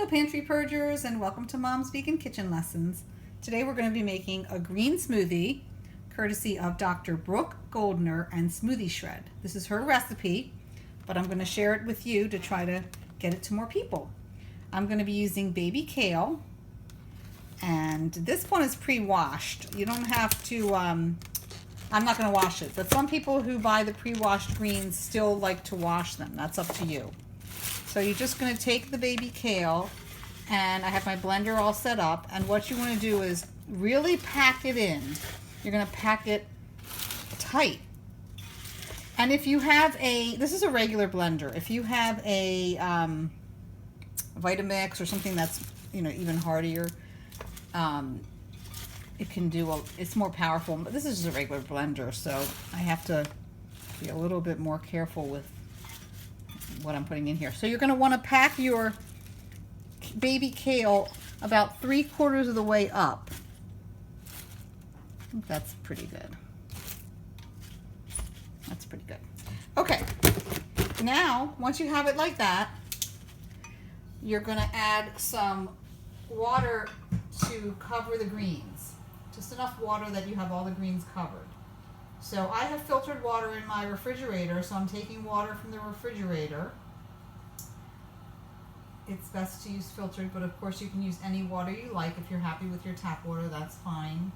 Hello Pantry Purgers, and welcome to Mom's Vegan Kitchen Lessons. Today we're going to be making a green smoothie courtesy of Dr. Brooke Goldner and Smoothie Shred. This is her recipe, but I'm going to share it with you to try to get it to more people. I'm going to be using baby kale, and this one is pre-washed. You don't have to, I'm not going to wash it, but some people who buy the pre-washed greens still like to wash them. That's up to you. So you're just going to take the baby kale, and I have my blender all set up, and what you want to do is really pack it in. You're going to pack it tight. And if you have this is a regular blender. If you have a Vitamix or something that's, even hardier, it can do, it's more powerful. But this is just a regular blender, so I have to be a little bit more careful with what I'm putting in here. So you're going to want to pack your baby kale about 3/4 of the way up. I think that's pretty good. That's pretty good. Okay, now once you have it like that, you're going to add some water to cover the greens. Just enough water that you have all the greens covered. So I have filtered water in my refrigerator, so I'm taking water from the refrigerator. It's best to use filtered, but of course you can use any water you like. If you're happy with your tap water, that's fine.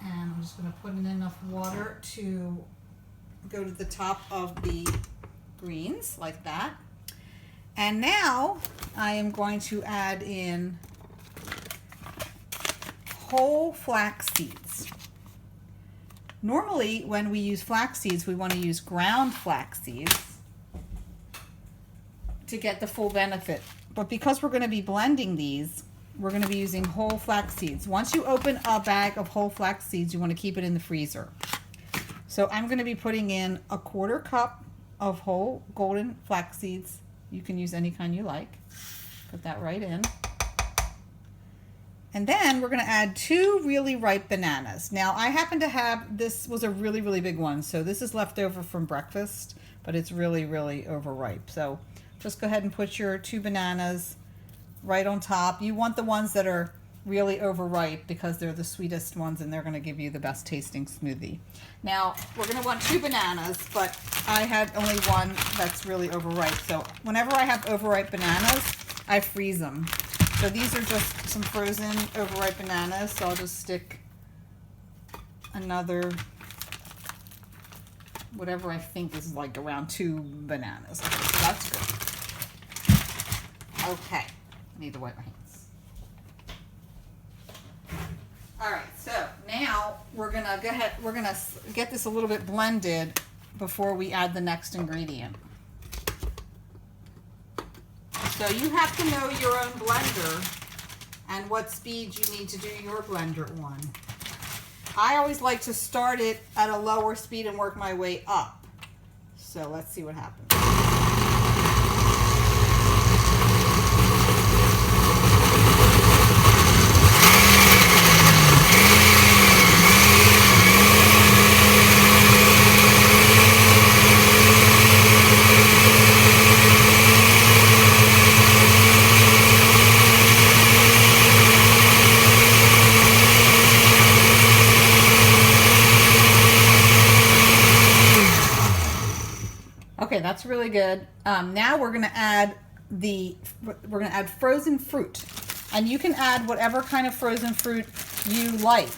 And I'm just going to put in enough water to go to the top of the greens, like that. And now I am going to add in whole flax seeds. Normally, when we use flax seeds, we want to use ground flax seeds to get the full benefit. But because we're going to be blending these, we're going to be using whole flax seeds. Once you open a bag of whole flax seeds, you want to keep it in the freezer. So I'm going to be putting in 1/4 cup of whole golden flax seeds. You can use any kind you like. Put that right in. And then we're going to add 2 really ripe bananas. Now I happen to have, this was a really, really big one. So this is left over from breakfast, but it's really, really overripe. So just go ahead and put your 2 bananas right on top. You want the ones that are really overripe because they're the sweetest ones and they're going to give you the best tasting smoothie. Now we're going to want 2 bananas, but I had only one that's really overripe. So whenever I have overripe bananas, I freeze them. So these are just some frozen overripe bananas. So I'll just stick another, whatever I think is like around 2 bananas. Okay, so that's good. Okay, I need to wipe my hands. All right, so now we're gonna go ahead, we're gonna get this a little bit blended before we add the next ingredient. So you have to know your own blender and what speed you need to do your blender on. I always like to start it at a lower speed and work my way up. So let's see what happens. Okay, that's really good. Now we're going to add frozen fruit, and you can add whatever kind of frozen fruit you like.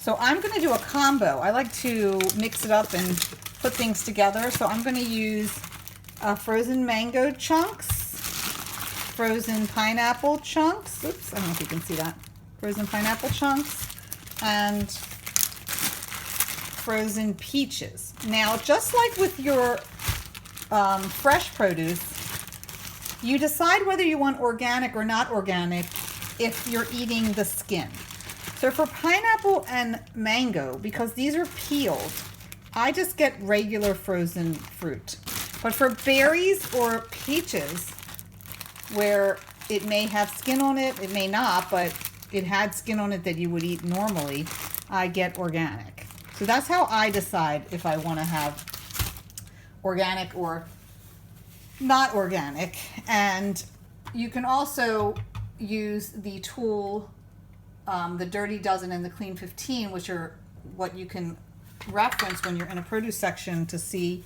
So I'm going to do a combo. I like to mix it up and put things together. So I'm going to use frozen mango chunks, frozen pineapple chunks. Oops, I don't know if you can see that. Frozen pineapple chunks, and frozen peaches. Now, just like with your fresh produce, you decide whether you want organic or not organic if you're eating the skin. So for pineapple and mango, because these are peeled, I just get regular frozen fruit. But for berries or peaches, where it may have skin on it, it may not, but it had skin on it that you would eat normally, I get organic. So that's how I decide if I want to have organic or not organic. And You can also use the tool, the Dirty Dozen and the Clean 15, which are what you can reference when you're in a produce section to see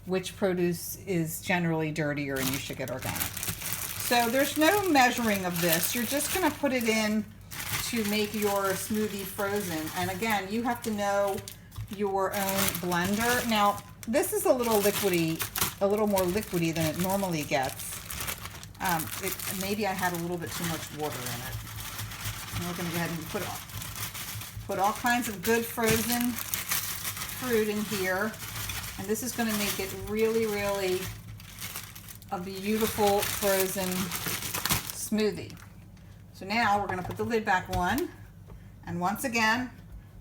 which produce is generally dirtier and you should get organic. So there's no measuring of this. You're just going to put it in to make your smoothie frozen. And again, you have to know your own blender. Now, this is a little liquidy, a little more liquidy than it normally gets. Maybe I had a little bit too much water in it. And we're going to go ahead and put all kinds of good frozen fruit in here. And this is going to make it really, really a beautiful frozen smoothie. So now we're going to put the lid back on. And once again,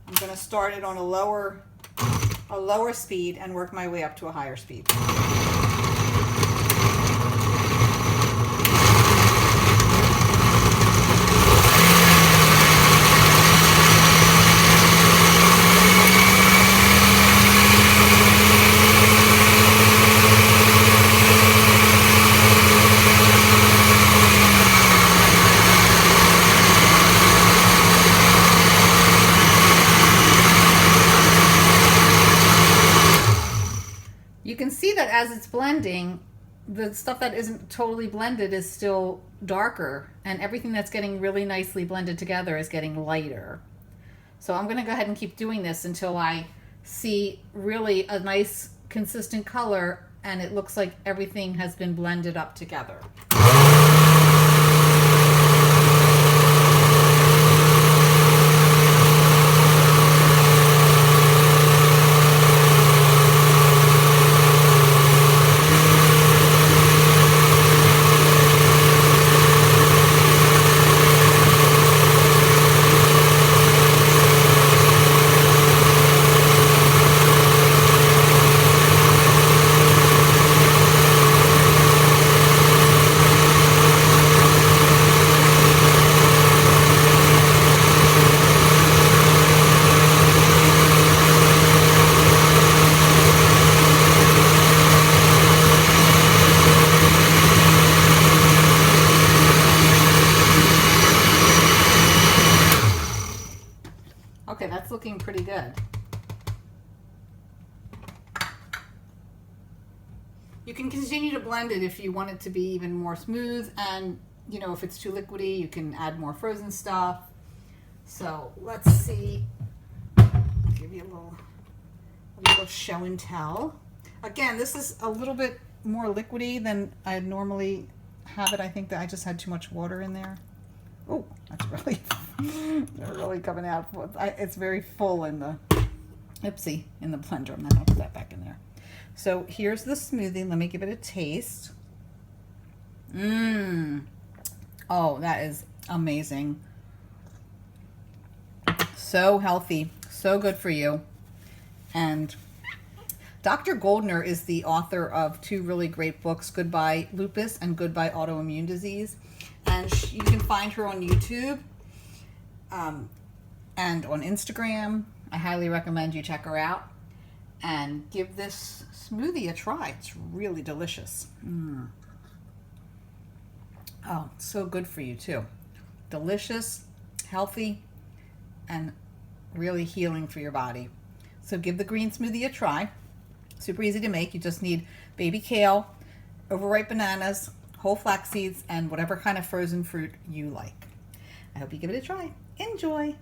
I'm going to start it on a lower speed and work my way up to a higher speed. You can see that as it's blending, the stuff that isn't totally blended is still darker, and everything that's getting really nicely blended together is getting lighter. So I'm going to go ahead and keep doing this until I see really a nice consistent color and it looks like everything has been blended up together. Okay, that's looking pretty good. You can continue to blend it if you want it to be even more smooth, and you know, if it's too liquidy, you can add more frozen stuff. So let's see. I'll give you a little show and tell. Again, this is a little bit more liquidy than I normally have it. I think that I just had too much water in there. Oh, that's really, they're really coming out. It's very full in the, oopsie, in the blender. I'm not going to put that back in there. So here's the smoothie. Let me give it a taste. Oh, that is amazing. So healthy, so good for you. And Dr. Goldner is the author of two really great books, Goodbye Lupus and Goodbye Autoimmune Disease. And you can find her on YouTube and on Instagram. I highly recommend you check her out and give this smoothie a try. It's really delicious. Oh, so good for you too. Delicious, healthy, and really healing for your body. So give the green smoothie a try. Super easy to make. You just need baby kale, overripe bananas, whole flax seeds, and whatever kind of frozen fruit you like. I hope you give it a try. Enjoy!